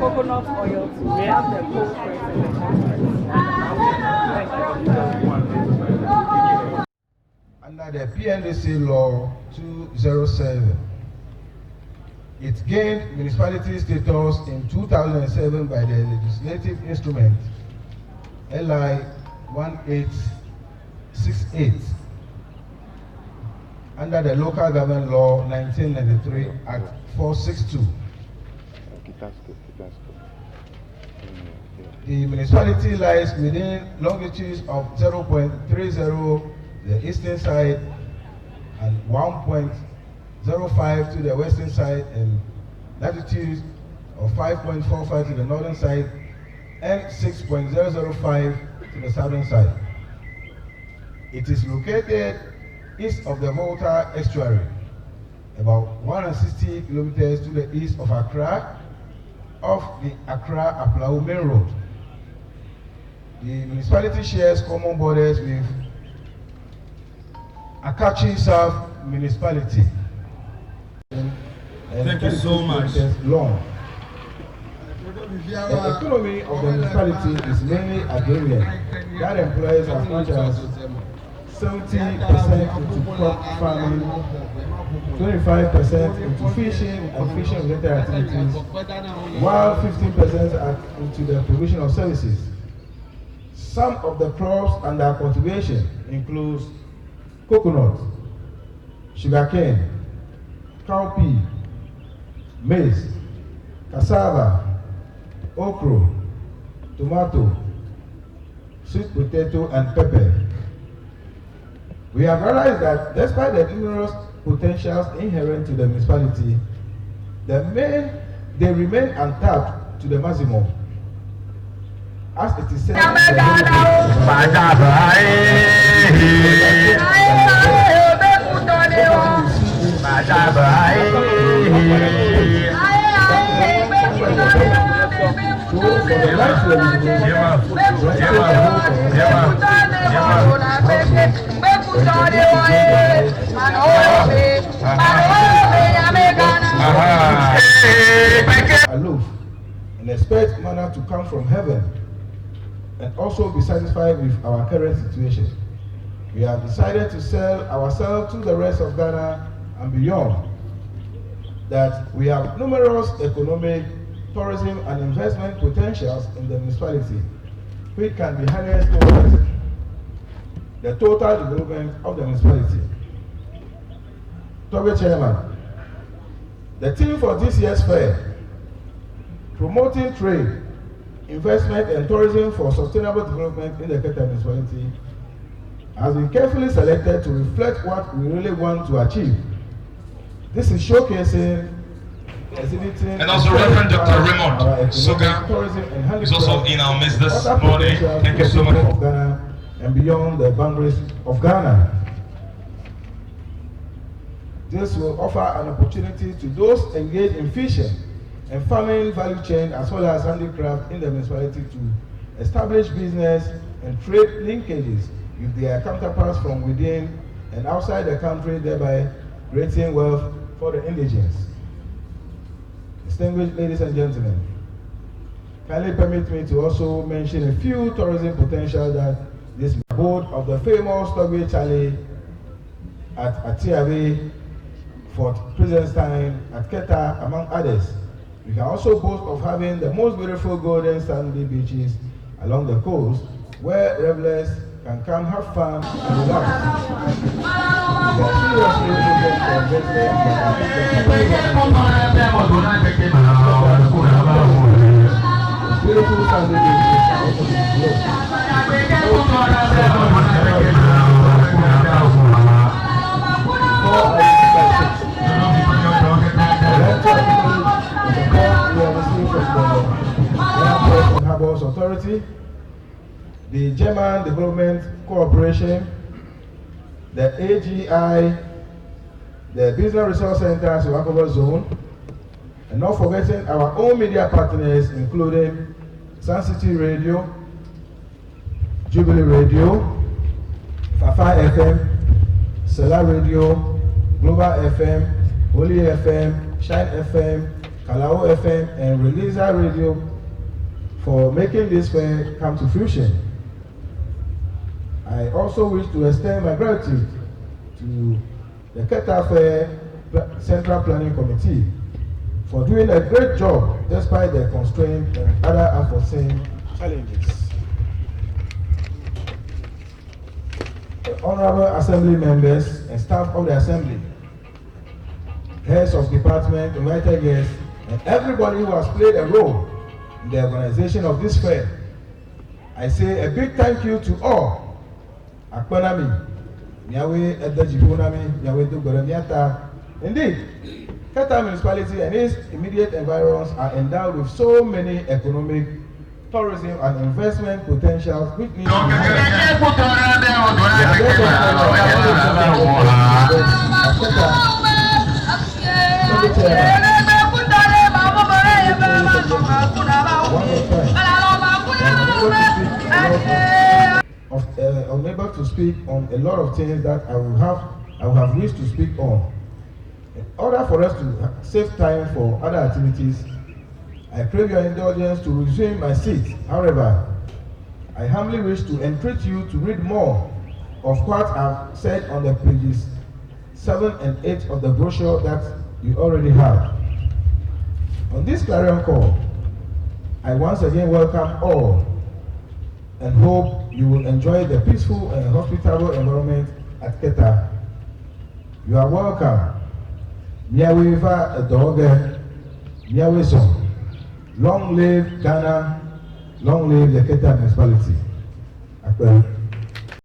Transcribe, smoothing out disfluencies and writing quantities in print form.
Coconut oil. We have the cold press and the Under the PNDC Law 207, it gained municipality status in 2007 by the legislative instrument LI 1868 under the Local Government Law 1993 Act 462. The municipality lies within longitudes of 0.30 the eastern side and 1.05 to the western side and latitude of 5.45 to the northern side and 6.005 to the southern side. It is located east of the Volta estuary, about 160 kilometers to the east of Accra, off the Accra-Aplau main road. The municipality shares common borders with Akachi South municipality. Thank you so much. Long. The economy of the municipality is mainly agrarian. That employs as much as 70% into crop farming, 25% into fishing and fishing-related activities, while 15% are into the provision of services. Some of the crops under cultivation include coconut, sugarcane, cowpea, maize, cassava, okra, tomato, sweet potato, and pepper. We have realized that despite the numerous potentials inherent to the municipality, they remain untapped to the maximum. As it is said in the aloof and expect manna to come from heaven and also be satisfied with our current situation. We have decided to sell ourselves to the rest of Ghana and beyond, that we have numerous economic, tourism and investment potentials in the municipality, which can be harnessed towards the total development of the municipality. Toby Chairman, the theme for this year's fair, promoting trade, investment and tourism for sustainable development in the Keta municipality, has been carefully selected to reflect what we really want to achieve. This is showcasing, exhibiting, and also Reverend Dr. Raymond Soga is also in our midst this morning. Thank you so much. Of Ghana and beyond the boundaries of Ghana. This will offer an opportunity to those engaged in fishing and farming value chain as well as handicraft in the municipality to establish business and trade linkages with their counterparts from within and outside the country, thereby creating wealth for the indigents. Distinguished ladies and gentlemen, kindly permit me to also mention a few tourism potential that this board of the famous Togwe Chalet at Atiawe, Fort Pleasantine, at Keta, among others. We can also boast of having the most beautiful golden sandy beaches along the coast where revelers can come have fun and relax. We are seriously looking for investment beautiful sandy beaches are also Harbours Authority, the German Development Corporation, the AGI, the Business Resource Center, Siwakobo Zone, and not forgetting our own media partners, including Sun City Radio, Jubilee Radio, Fafa FM, Sela Radio, Global FM, Holy FM, Shine FM, Kalao FM, and Releaser Radio for making this fair come to fruition. I also wish to extend my gratitude to the Keta Fair Central Planning Committee for doing a great job despite the constraints and other unforeseen challenges. The honorable assembly members and staff of the assembly, heads of department, invited guests, and everybody who has played a role in the organization of this fair, I say a big thank you to all. Akpanami, Miawe Edajibunami, Miawe Dugoramiata. Indeed, Keta municipality and its immediate environs are endowed with so many economic, tourism, and investment potentials which need unable to speak on a lot of things that I will have wished to speak on. In order for us to save time for other activities, I crave your indulgence to resume my seat. However, I humbly wish to entreat you to read more of what I've said on the pages 7 and 8 of the brochure that you already have. On this clarion call, I once again welcome all and hope you will enjoy the peaceful and hospitable environment at Keta. You are welcome. Miawe va Edoge, Miawe Song. Long live Ghana, long live the Keta municipality.